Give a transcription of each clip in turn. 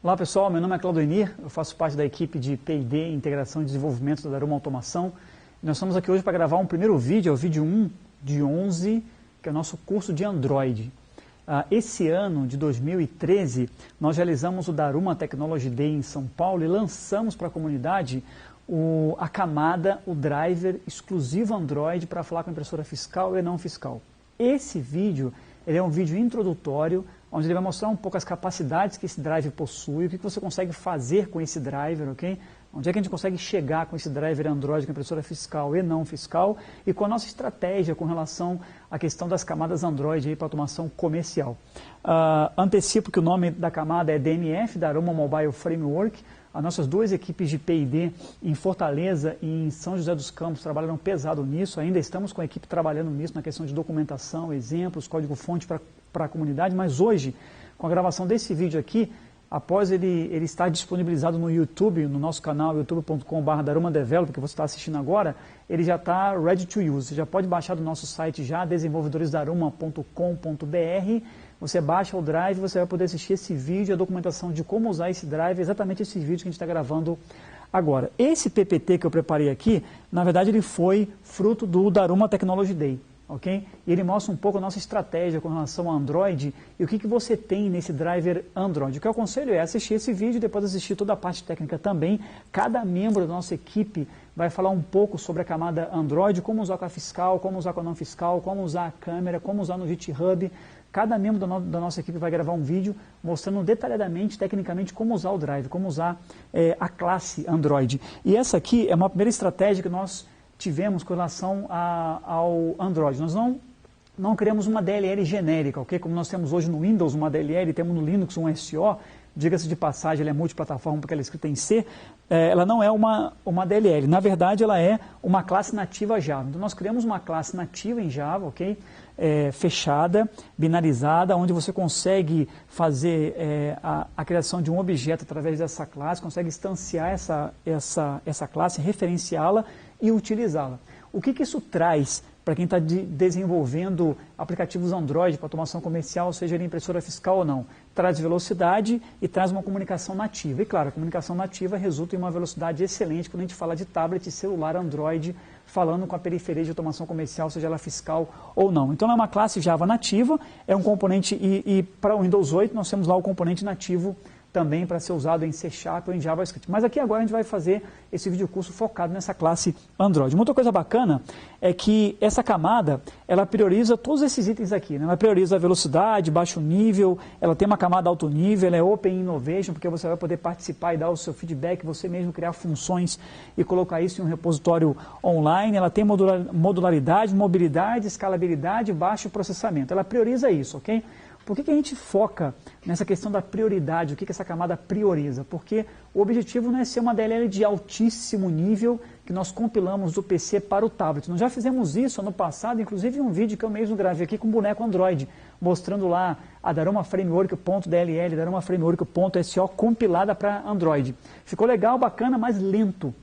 Olá pessoal, meu nome é Claudemir, eu faço parte da equipe de P&D, Integração e Desenvolvimento da Daruma Automação. Nós estamos aqui hoje para gravar um primeiro vídeo, é o vídeo 1 de 11, que é o nosso curso de Android. Esse ano de 2013, nós realizamos o Daruma Technology Day em São Paulo e lançamos para a comunidade a camada, o driver exclusivo Android para falar com a impressora fiscal e não fiscal. Esse vídeo ele é um vídeo introdutório, onde ele vai mostrar um pouco as capacidades que esse driver possui, o que você consegue fazer com esse driver, ok? Onde é que a gente consegue chegar com esse driver Android com a impressora fiscal e não fiscal, e com a nossa estratégia com relação à questão das camadas Android para automação comercial. Antecipo que o nome da camada é DMF, Daruma Mobile Framework. As nossas duas equipes de P&D em Fortaleza e em São José dos Campos trabalharam pesado nisso, ainda estamos com a equipe trabalhando nisso, na questão de documentação, exemplos, código-fonte para a comunidade, mas hoje, com a gravação desse vídeo aqui, após ele estar disponibilizado no YouTube, no nosso canal youtube.com/darumadevelop, que você está assistindo agora, ele já está ready to use. Você já pode baixar do nosso site já, desenvolvedoresdaruma.com.br. Você baixa o drive, você vai poder assistir esse vídeo, a documentação de como usar esse drive, exatamente esse vídeo que a gente está gravando agora. Esse PPT que eu preparei aqui, na verdade ele foi fruto do Daruma Technology Day. Okay? E ele mostra um pouco a nossa estratégia com relação ao Android e o que você tem nesse driver Android. O que eu aconselho é assistir esse vídeo e depois assistir toda a parte técnica também. Cada membro da nossa equipe vai falar um pouco sobre a camada Android, como usar com a fiscal, como usar com a não fiscal, como usar a câmera, como usar no GitHub. Cada membro da nossa equipe vai gravar um vídeo mostrando detalhadamente, tecnicamente, como usar o drive, como usar a classe Android. E essa aqui é uma primeira estratégia que nós tivemos com relação ao Android. Nós não criamos uma DLL genérica, ok? Como nós temos hoje no Windows uma DLL, temos no Linux um SO, diga-se de passagem, ela é multiplataforma porque ela é escrita em C, ela não é uma DLL, na verdade ela é uma classe nativa Java. Então nós criamos uma classe nativa em Java, ok? Fechada, binarizada, onde você consegue fazer a criação de um objeto através dessa classe, consegue instanciar essa classe, referenciá-la e utilizá-la. O que isso traz para quem está desenvolvendo aplicativos Android para automação comercial, seja ele impressora fiscal ou não? Traz velocidade e traz uma comunicação nativa. E claro, a comunicação nativa resulta em uma velocidade excelente quando a gente fala de tablet, celular, Android, falando com a periferia de automação comercial, seja ela fiscal ou não. Então, é uma classe Java nativa, é um componente, e para o Windows 8 nós temos lá o componente nativo também para ser usado em C# ou em JavaScript. Mas aqui agora a gente vai fazer esse vídeo curso focado nessa classe Android. Uma outra coisa bacana é que essa camada, ela prioriza todos esses itens aqui, né? Ela prioriza a velocidade, baixo nível, ela tem uma camada alto nível, ela é Open Innovation, porque você vai poder participar e dar o seu feedback, você mesmo criar funções e colocar isso em um repositório online. Ela tem modularidade, mobilidade, escalabilidade, baixo processamento. Ela prioriza isso, ok? Por que a gente foca nessa questão da prioridade? O que essa camada prioriza? Porque o objetivo não é ser uma DLL de altíssimo nível que nós compilamos do PC para o tablet. Nós já fizemos isso ano passado, inclusive em um vídeo que eu mesmo gravei aqui com boneco Android, mostrando lá a Daruma Framework.dll, Daruma Framework.so compilada para Android. Ficou legal, bacana, mas lento.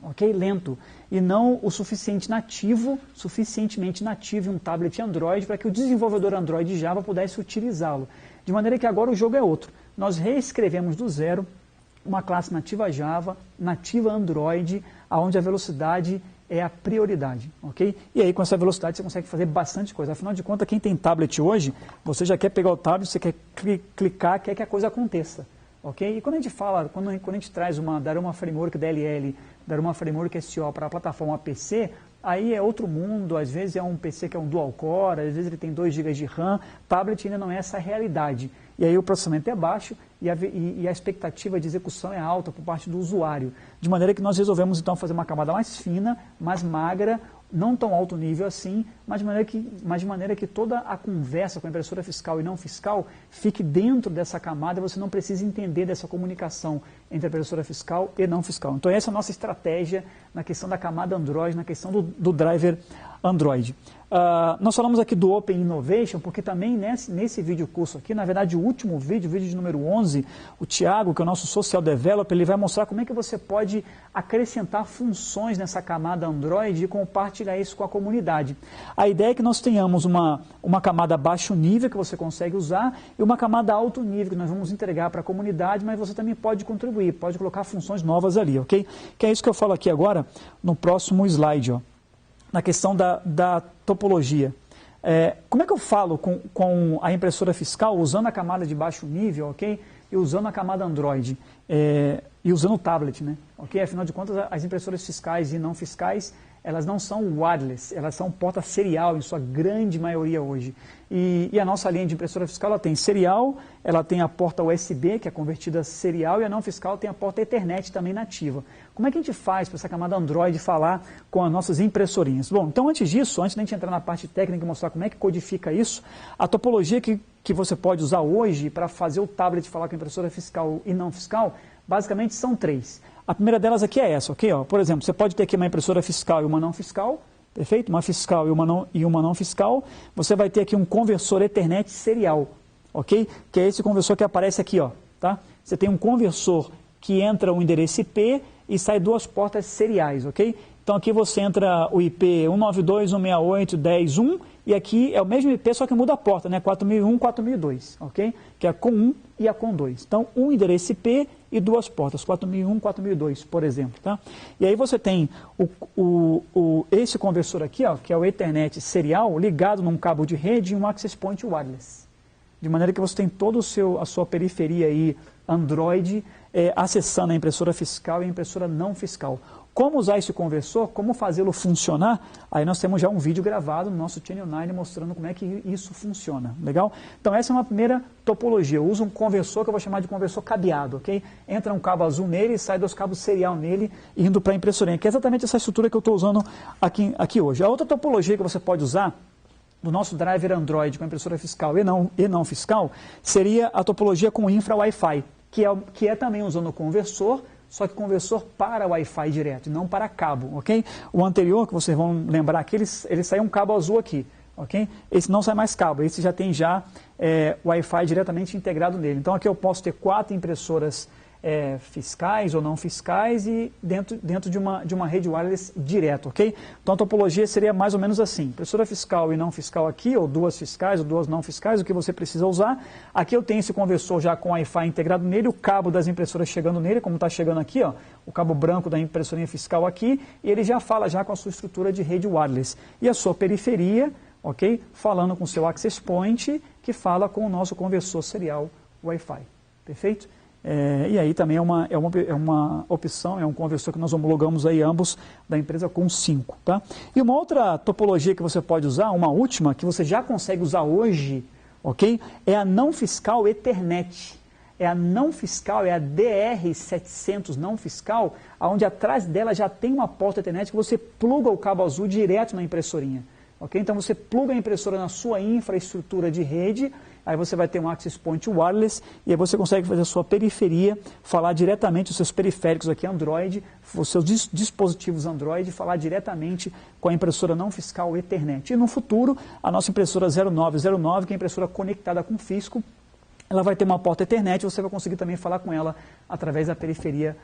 Ok? Lento. E não o suficientemente nativo em um tablet Android para que o desenvolvedor Android Java pudesse utilizá-lo. De maneira que agora o jogo é outro. Nós reescrevemos do zero uma classe nativa Java, nativa Android, onde a velocidade é a prioridade, ok? E aí com essa velocidade você consegue fazer bastante coisa. Afinal de contas, quem tem tablet hoje, você já quer pegar o tablet, você quer clicar, quer que a coisa aconteça. Okay? E quando a gente fala, quando a gente traz uma Daruma Framework DLL, Daruma Framework SO para a plataforma PC, aí é outro mundo, às vezes é um PC que é um dual core, às vezes ele tem 2 GB de RAM, tablet ainda não é essa realidade. E aí o processamento é baixo e a expectativa de execução é alta por parte do usuário. De maneira que nós resolvemos então fazer uma camada mais fina, mais magra, não tão alto nível assim, mas de maneira que toda a conversa com a impressora fiscal e não fiscal fique dentro dessa camada, você não precisa entender dessa comunicação entre a impressora fiscal e não fiscal. Então essa é a nossa estratégia na questão da camada Android, na questão do driver Android. Nós falamos aqui do Open Innovation, porque também nesse vídeo curso aqui, na verdade o último vídeo, o vídeo de número 11, o Thiago, que é o nosso Social Developer, ele vai mostrar como é que você pode acrescentar funções nessa camada Android e compartilhar isso com a comunidade. A ideia é que nós tenhamos uma camada baixo nível que você consegue usar e uma camada alto nível que nós vamos entregar para a comunidade, mas você também pode contribuir, pode colocar funções novas ali, ok? Que é isso que eu falo aqui agora no próximo slide, ó. Na questão da topologia. Como é que eu falo com a impressora fiscal usando a camada de baixo nível, ok? E usando a camada Android, e usando o tablet, né? Ok? Afinal de contas, as impressoras fiscais e não fiscais, elas não são wireless, elas são porta serial em sua grande maioria hoje. E a nossa linha de impressora fiscal, ela tem serial, ela tem a porta USB, que é convertida a serial, e a não fiscal tem a porta Ethernet também nativa. Como é que a gente faz para essa camada Android falar com as nossas impressorinhas? Bom, então antes disso, antes de a gente entrar na parte técnica e mostrar como é que codifica isso, a topologia que você pode usar hoje para fazer o tablet falar com a impressora fiscal e não fiscal, basicamente são 3. A primeira delas aqui é essa, ok? Ó, por exemplo, você pode ter aqui uma impressora fiscal e uma não fiscal, perfeito? Uma fiscal e uma não fiscal. Você vai ter aqui um conversor Ethernet serial, ok? Que é esse conversor que aparece aqui, ó, tá? Você tem um conversor que entra o endereço IP e sai 2 portas seriais, ok? Então aqui você entra o IP 192.168.10.1 e aqui é o mesmo IP, só que muda a porta, né? 4001, 4002, ok? Que é a com 1 e a com 2. Então, um endereço IP e 2 portas, 4001, 4002, por exemplo, tá? E aí você tem esse conversor aqui, ó, que é o Ethernet serial, ligado num cabo de rede e um access point wireless. De maneira que você tem toda a sua periferia aí, Android, acessando a impressora fiscal e a impressora não fiscal. Como usar esse conversor, como fazê-lo funcionar, aí nós temos já um vídeo gravado no nosso Channel 9 mostrando como é que isso funciona, legal? Então essa é uma primeira topologia, eu uso um conversor que eu vou chamar de conversor cabeado, ok? Entra um cabo azul nele e sai 2 cabos serial nele, indo para a impressorinha, que é exatamente essa estrutura que eu estou usando aqui hoje. A outra topologia que você pode usar do nosso driver Android com a impressora fiscal e não fiscal, seria a topologia com infra Wi-Fi, que é também usando o conversor, só que conversor para Wi-Fi direto, e não para cabo, ok? O anterior, que vocês vão lembrar aqui, ele saiu um cabo azul aqui, ok? Esse não sai mais cabo, esse já tem Wi-Fi diretamente integrado nele. Então aqui eu posso ter 4 impressoras fiscais ou não fiscais e dentro de uma rede wireless direto, ok? Então a topologia seria mais ou menos assim, impressora fiscal e não fiscal aqui, ou 2 fiscais ou 2 não fiscais, o que você precisa usar. Aqui eu tenho esse conversor já com Wi-Fi integrado nele, o cabo das impressoras chegando nele, como está chegando aqui, ó, o cabo branco da impressorinha fiscal aqui, e ele já fala já com a sua estrutura de rede wireless. E a sua periferia, ok? Falando com o seu access point, que fala com o nosso conversor serial Wi-Fi, perfeito? E aí também é uma opção, é um conversor que nós homologamos aí ambos da empresa com 5, tá? E uma outra topologia que você pode usar, uma última, que você já consegue usar hoje, ok? É a não fiscal Ethernet. É a não fiscal, é a DR700 não fiscal, onde atrás dela já tem uma porta Ethernet que você pluga o cabo azul direto na impressorinha. Okay? Então você pluga a impressora na sua infraestrutura de rede, aí você vai ter um access point wireless e aí você consegue fazer a sua periferia, falar diretamente os seus periféricos aqui Android, os seus dispositivos Android, falar diretamente com a impressora não fiscal Ethernet. E no futuro, a nossa impressora 0909, que é a impressora conectada com Fisco, ela vai ter uma porta Ethernet e você vai conseguir também falar com ela através da periferia,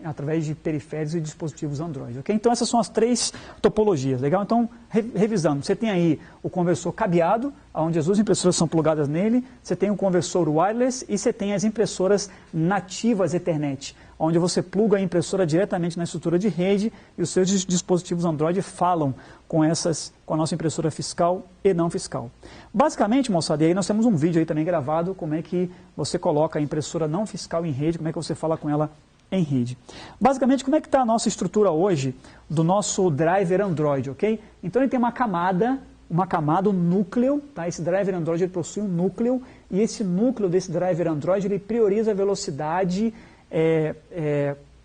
através de periféricos e dispositivos Android, ok? Então essas são as 3 topologias, legal? Então, revisando, você tem aí o conversor cabeado, onde as 2 impressoras são plugadas nele, você tem o conversor wireless e você tem as impressoras nativas Ethernet, onde você pluga a impressora diretamente na estrutura de rede e os seus dispositivos Android falam com a nossa impressora fiscal e não fiscal. Basicamente, moçada, e aí nós temos um vídeo aí também gravado, como é que você coloca a impressora não fiscal em rede, como é que você fala com ela em rede. Basicamente, como é que está a nossa estrutura hoje do nosso driver Android, ok? Então ele tem uma camada, um núcleo, tá? Esse driver Android ele possui um núcleo, e esse núcleo desse driver Android ele prioriza a velocidade,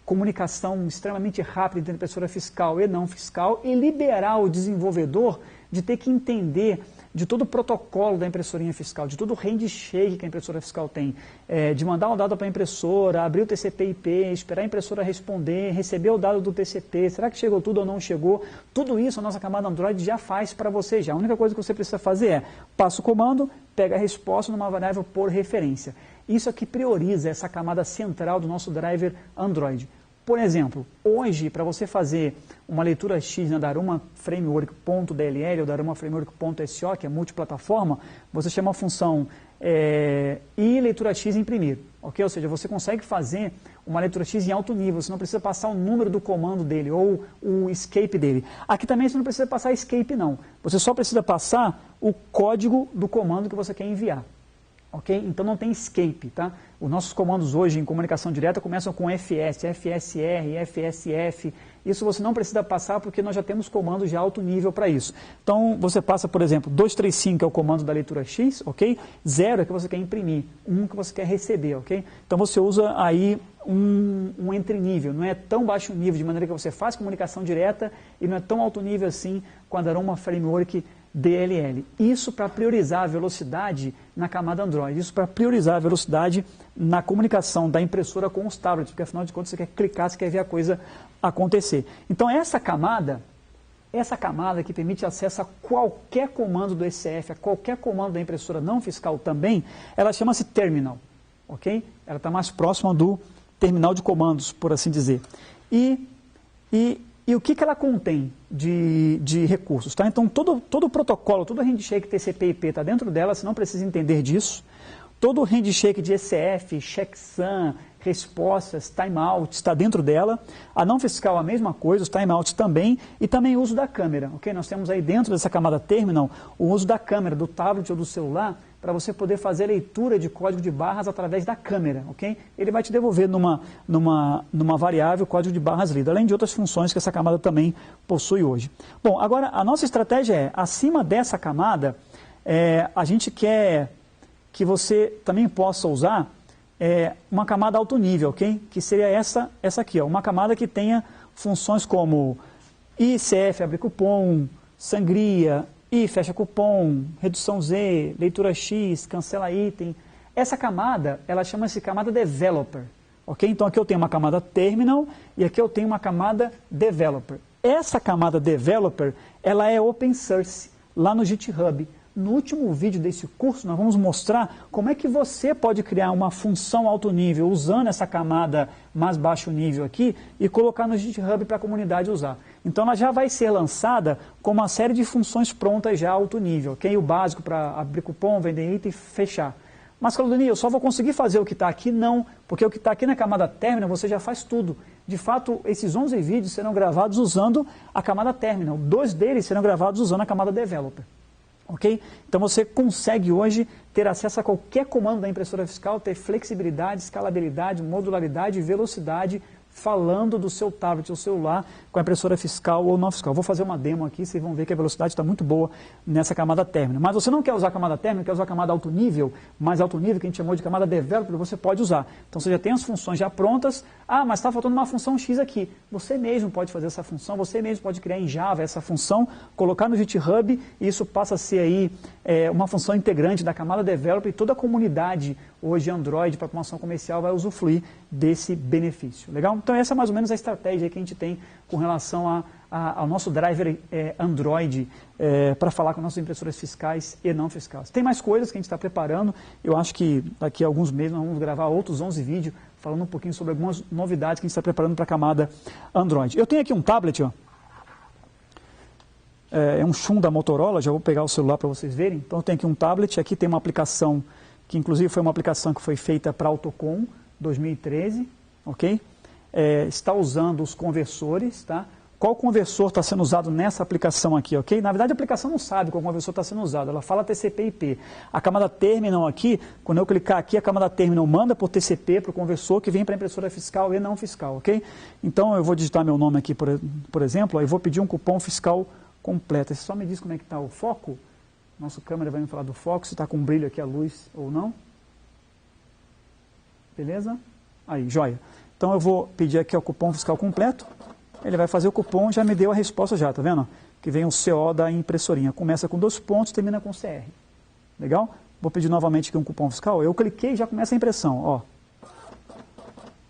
comunicação extremamente rápida entre impressora fiscal e não fiscal, e liberar o desenvolvedor de ter que entender de todo o protocolo da impressorinha fiscal, de todo o handshake que a impressora fiscal tem, de mandar o dado para a impressora, abrir o TCP/IP, esperar a impressora responder, receber o dado do TCP, será que chegou tudo ou não chegou? Tudo isso a nossa camada Android já faz para você já. A única coisa que você precisa fazer é, passa o comando, pega a resposta numa variável por referência. Isso aqui prioriza essa camada central do nosso driver Android. Por exemplo, hoje, para você fazer uma leitura X na Daruma Framework.dll ou Daruma Framework.so, que é multiplataforma, você chama a função e leitura X imprimir, ok? Ou seja, você consegue fazer uma leitura X em alto nível, você não precisa passar o número do comando dele ou o escape dele. Aqui também você não precisa passar escape não, você só precisa passar o código do comando que você quer enviar. Okay? Então não tem escape, tá? Os nossos comandos hoje em comunicação direta começam com FS, FSR, FSF. Isso você não precisa passar porque nós já temos comandos de alto nível para isso. Então você passa, por exemplo, 235 é o comando da leitura X, ok? 0 é que você quer imprimir, 1 que você quer receber, ok? Então você usa aí um entrenível, não é tão baixo nível de maneira que você faz comunicação direta e não é tão alto nível assim com a Daruma Framework DLL. Isso para priorizar a velocidade na camada Android, isso para priorizar a velocidade na comunicação da impressora com os tablets, porque afinal de contas você quer clicar, você quer ver a coisa acontecer. Então essa camada que permite acesso a qualquer comando do ECF, a qualquer comando da impressora não fiscal também, ela chama-se terminal, ok? Ela está mais próxima do terminal de comandos, por assim dizer. E o que ela contém de recursos? Tá? Então, todo o protocolo, todo o handshake TCP/IP está dentro dela, você não precisa entender disso. Todo o handshake de ECF, checksum, respostas, timeouts está dentro dela. A não fiscal a mesma coisa, os timeouts também, e também o uso da câmera. Okay? Nós temos aí dentro dessa camada terminal o uso da câmera, do tablet ou do celular, para você poder fazer leitura de código de barras através da câmera, ok? Ele vai te devolver numa variável o código de barras lido, além de outras funções que essa camada também possui hoje. Bom, agora a nossa estratégia é, acima dessa camada, a gente quer que você também possa usar uma camada alto nível, ok? Que seria essa aqui, ó, uma camada que tenha funções como ICF, abre cupom, sangria, e fecha cupom, redução Z, leitura X, cancela item. Essa camada, ela chama-se camada developer, ok? Então aqui eu tenho uma camada terminal e aqui eu tenho uma camada developer. Essa camada developer, ela é open source, lá no GitHub. No último vídeo desse curso, nós vamos mostrar como é que você pode criar uma função alto nível usando essa camada mais baixo nível aqui e colocar no GitHub para a comunidade usar. Então ela já vai ser lançada com uma série de funções prontas já alto nível, ok? O básico para abrir cupom, vender item e fechar. Mas, Claudinei, eu só vou conseguir fazer o que está aqui? Não, porque o que está aqui na camada terminal você já faz tudo. De fato, esses 11 vídeos serão gravados usando a camada terminal. 2 deles serão gravados usando a camada developer. Ok? Então você consegue hoje ter acesso a qualquer comando da impressora fiscal, ter flexibilidade, escalabilidade, modularidade e velocidade falando do seu tablet ou celular com a impressora fiscal ou não fiscal. Vou fazer uma demo aqui, vocês vão ver que a velocidade está muito boa nessa camada terminal. Mas você não quer usar a camada terminal, quer usar a camada alto nível, mais alto nível, que a gente chamou de camada developer, você pode usar. Então você já tem as funções já prontas. Ah, mas está faltando uma função X aqui. Você mesmo pode fazer essa função, você mesmo pode criar em Java essa função, colocar no GitHub e isso passa a ser aí uma função integrante da camada developer e toda a comunidade hoje Android para automação comercial vai usufruir desse benefício. Legal? Então essa é mais ou menos a estratégia que a gente tem com relação ao nosso driver Android para falar com nossas impressoras fiscais e não fiscais. Tem mais coisas que a gente está preparando. Eu acho que daqui a alguns meses nós vamos gravar outros 11 vídeos falando um pouquinho sobre algumas novidades que a gente está preparando para a camada Android. Eu tenho aqui um tablet, ó. É um Shun da Motorola, já vou pegar o celular para vocês verem. Então eu tenho aqui um tablet, aqui tem uma aplicação que inclusive foi uma aplicação que foi feita para Autocom 2013, ok? Está usando os conversores, tá? Qual conversor está sendo usado nessa aplicação aqui, ok? Na verdade a aplicação não sabe qual conversor está sendo usado, ela fala TCP/IP. A camada terminal aqui, quando eu clicar aqui, a camada terminal manda por TCP para o conversor que vem para a impressora fiscal e não fiscal, ok? Então eu vou digitar meu nome aqui, por exemplo, e vou pedir um cupom fiscal completo. Você só me diz como é que está o foco? Nosso câmera vai me falar do foco, se está com brilho aqui a luz ou não. Beleza? Aí, joia. Então eu vou pedir aqui o cupom fiscal completo. Ele vai fazer o cupom, já me deu a resposta já, tá vendo? que vem o CO da impressorinha. Começa com 2 pontos, termina com CR. Legal? Vou pedir novamente aqui um cupom fiscal. Eu cliquei e já começa a impressão, ó.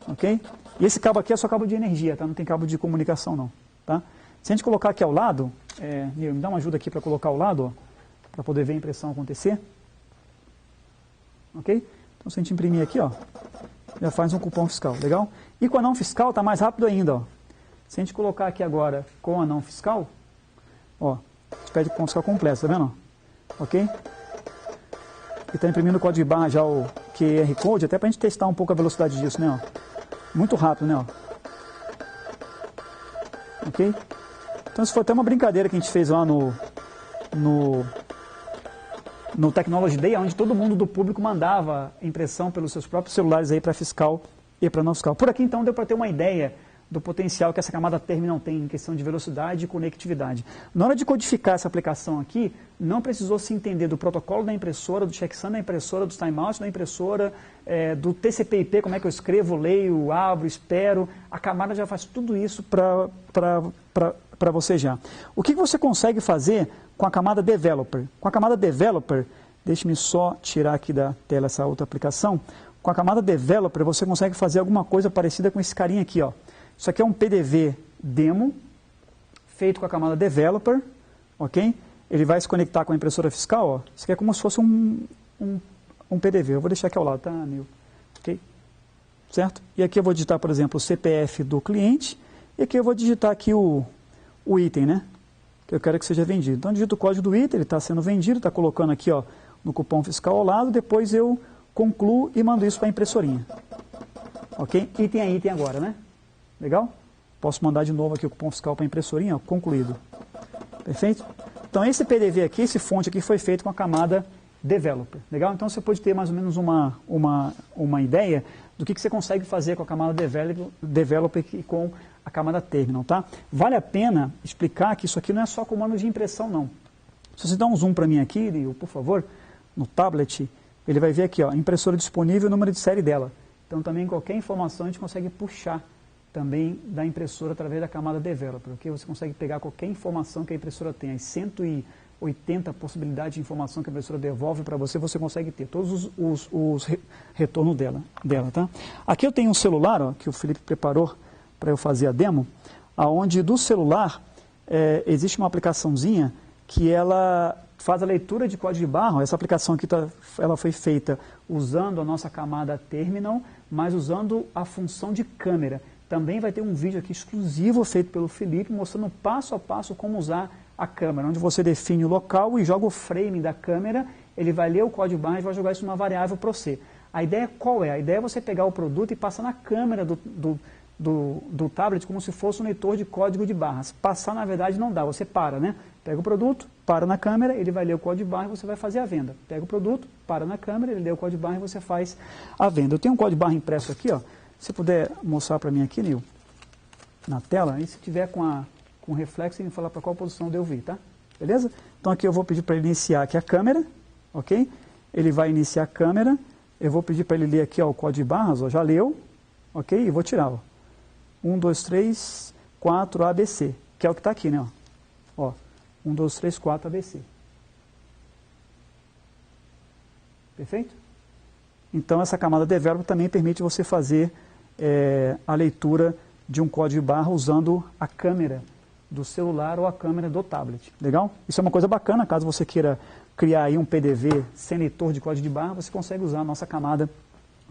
Ok? E esse cabo aqui é só cabo de energia, tá? Não tem cabo de comunicação não, tá? Se a gente colocar aqui ao lado, me dá uma ajuda aqui para colocar ao lado, ó, para poder ver a impressão acontecer. Ok? Então se a gente imprimir aqui, ó, já faz um cupom fiscal, legal? E com a não fiscal tá mais rápido ainda, ó. Se a gente colocar aqui agora com a não fiscal, ó, a gente pede cupom fiscal completo, tá vendo? Ok? E está imprimindo o código de barra já, o QR Code, até para a gente testar um pouco a velocidade disso, né? Ó. Muito rápido, né? Ó. Ok? Então isso foi até uma brincadeira que a gente fez lá no Technology Day, onde todo mundo do público mandava impressão pelos seus próprios celulares aí para fiscal e para não fiscal. Por aqui então deu para ter uma ideia do potencial que essa camada terminal tem em questão de velocidade e conectividade. Na hora de codificar essa aplicação aqui, não precisou se entender do protocolo da impressora, do checksum da impressora, dos timeouts da impressora, do TCP/IP, como é que eu escrevo, leio, abro, espero. A camada já faz tudo isso para você já. O que você consegue fazer com a camada Developer? Com a camada Developer, deixe-me só tirar aqui da tela essa outra aplicação. Com a camada Developer, você consegue fazer alguma coisa parecida com esse carinha aqui, ó. Isso aqui é um PDV demo, feito com a camada Developer, ok? Ele vai se conectar com a impressora fiscal, ó. Isso aqui é como se fosse um PDV. Eu vou deixar aqui ao lado, tá, Nil? Ok? Certo? E aqui eu vou digitar, por exemplo, o CPF do cliente, e aqui eu vou digitar aqui o item, né? Que eu quero que seja vendido. Então, eu digito o código do item, ele está sendo vendido, está colocando aqui, ó, no cupom fiscal ao lado, depois eu concluo e mando isso para a impressorinha. Ok? Item a item agora, né? Legal? Posso mandar de novo aqui o cupom fiscal para a impressorinha, ó, concluído. Perfeito? Então esse PDV aqui, esse fonte aqui foi feito com a camada Developer. Legal? Então você pode ter mais ou menos uma ideia do que você consegue fazer com a camada Developer e com a camada Terminal, tá? Vale a pena explicar que isso aqui não é só comando de impressão, não. Se você dá um zoom para mim aqui, por favor, no tablet, ele vai ver aqui, ó, impressora disponível, número de série dela. Então também qualquer informação a gente consegue puxar também da impressora através da camada Developer, ok? Você consegue pegar qualquer informação que a impressora tem, as 180 possibilidades de informação que a impressora devolve para você, você consegue ter todos os retornos dela, tá? Aqui eu tenho um celular, ó, que o Felipe preparou para eu fazer a demo, aonde do celular existe uma aplicaçãozinha que ela faz a leitura de código de barra. Essa aplicação aqui ela foi feita usando a nossa camada Terminal, mas usando a função de câmera. Também vai ter um vídeo aqui exclusivo feito pelo Felipe, mostrando passo a passo como usar a câmera, onde você define o local e joga o frame da câmera, ele vai ler o código barra e vai jogar isso numa variável para você. A ideia qual é? A ideia é você pegar o produto e passar na câmera do tablet como se fosse um leitor de código de barras. Passar, na verdade, não dá, você para, né? Pega o produto, para na câmera, ele vai ler o código de barra e você vai fazer a venda. Pega o produto, para na câmera, ele lê o código de barra e você faz a venda. Eu tenho um código de barra impresso aqui, ó. Se puder mostrar para mim aqui, Nil, na tela, e se tiver com reflexo, ele fala para qual posição devo vir, tá? Beleza? Então aqui eu vou pedir para ele iniciar aqui a câmera, ok? Ele vai iniciar a câmera, eu vou pedir para ele ler aqui, ó, o código de barras, ó, já leu, ok? E vou tirar, ó. 1, 2, 3, 4, ABC, que é o que está aqui, né? Ó, 1, 2, 3, 4, ABC. Perfeito? Então essa camada Developer também permite você fazer a leitura de um código de barra usando a câmera do celular ou a câmera do tablet. Legal? Isso é uma coisa bacana, caso você queira criar aí um PDV sem leitor de código de barra, você consegue usar a nossa camada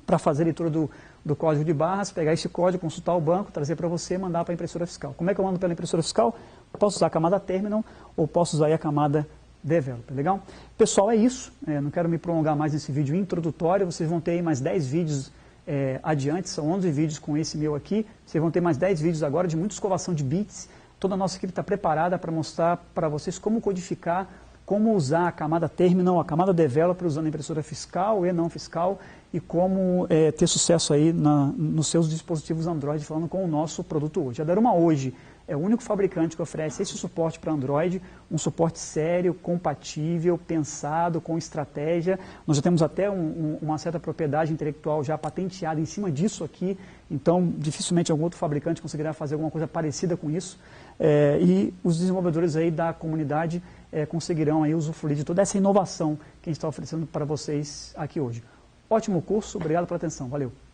para fazer a leitura do código de barras, pegar esse código, consultar o banco, trazer para você e mandar para a impressora fiscal. Como é que eu mando pela impressora fiscal? Eu posso usar a camada Terminal ou posso usar aí a camada Developer, legal? Pessoal, é isso. Não quero me prolongar mais nesse vídeo introdutório. Vocês vão ter aí mais 10 vídeos adiante, são 11 vídeos com esse meu aqui. Vocês vão ter mais 10 vídeos agora de muita escovação de bits. Toda a nossa equipe está preparada para mostrar para vocês como codificar, como usar a camada Terminal, a camada Developer usando a impressora fiscal e não fiscal e como ter sucesso aí nos seus dispositivos Android falando com o nosso produto hoje. A Daruma hoje É o único fabricante que oferece esse suporte para Android, um suporte sério, compatível, pensado, com estratégia. Nós já temos até uma certa propriedade intelectual já patenteada em cima disso aqui, então dificilmente algum outro fabricante conseguirá fazer alguma coisa parecida com isso. E os desenvolvedores aí da comunidade conseguirão aí usufruir de toda essa inovação que a gente está oferecendo para vocês aqui hoje. Ótimo curso, obrigado pela atenção, valeu!